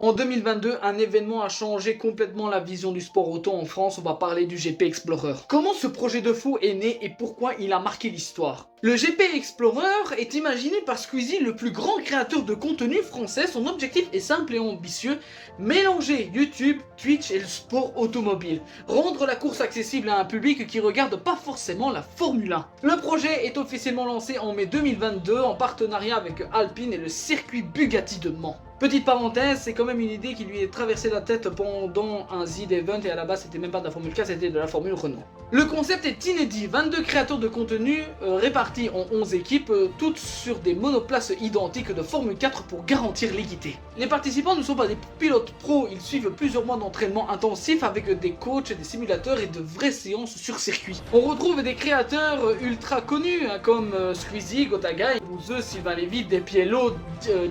En 2022, un événement a changé complètement la vision du sport auto en France, on va parler du GP Explorer. Comment ce projet de fou est né et pourquoi il a marqué l'histoire? Le GP Explorer est imaginé par Squeezie, le plus grand créateur de contenu français. Son objectif est simple et ambitieux, mélanger YouTube, Twitch et le sport automobile. Rendre la course accessible à un public qui regarde pas forcément la Formule 1. Le projet est officiellement lancé en mai 2022 en partenariat avec Alpine et le circuit Bugatti de Mans. Petite parenthèse, c'est quand même une idée qui lui est traversée la tête pendant un Z-Event et à la base c'était même pas de la Formule 4, c'était de la Formule Renault. Le concept est inédit, 22 créateurs de contenu répartis en 11 équipes, toutes sur des monoplaces identiques de Formule 4 pour garantir l'équité. Les participants ne sont pas des pilotes pros, ils suivent plusieurs mois d'entraînement intensif avec des coachs, des simulateurs et de vraies séances sur circuit. On retrouve des créateurs ultra connus comme Squeezie, Gotaga, Bouzeux, Sylvain Lévy, Despiello,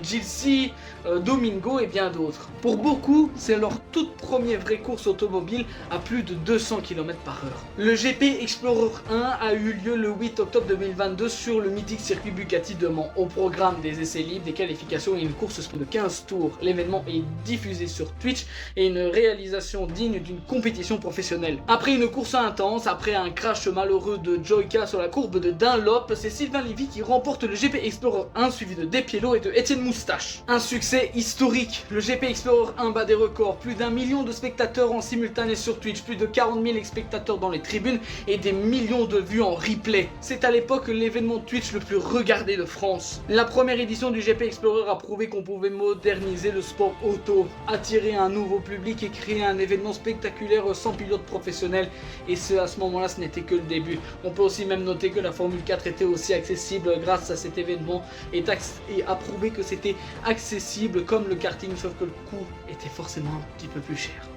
Gilles, Domingo et bien d'autres. Pour beaucoup, c'est leur toute première vraie course automobile à plus de 200 km/h. Le GP Explorer 1 a eu lieu le 8 octobre 2022 sur le mythique circuit Bugatti de Mans. Au programme des essais libres, des qualifications et une course de 15 tours. L'événement est diffusé sur Twitch et une réalisation digne d'une compétition professionnelle. Après une course intense, après un crash malheureux de Joyka sur la courbe de Dunlop, c'est Sylvain Lévy qui remporte le GP Explorer 1 suivi de Despiello et de Étienne Moustache. Un succès historique, le GP Explorer 1 bat des records, plus d'1 million de spectateurs en simultané sur Twitch, plus de 40 000 spectateurs dans les tribunes et des millions de vues en replay. C'est à l'époque l'événement Twitch le plus regardé de France. La première édition du GP Explorer a prouvé qu'on pouvait moderniser le sport auto, attirer un nouveau public et créer un événement spectaculaire sans pilote professionnel, et à ce moment-là ce n'était que le début. On peut aussi même noter que la Formule 4 était aussi accessible grâce à cet événement et a prouvé que c'était accessible comme le karting, sauf que le coût était forcément un petit peu plus cher.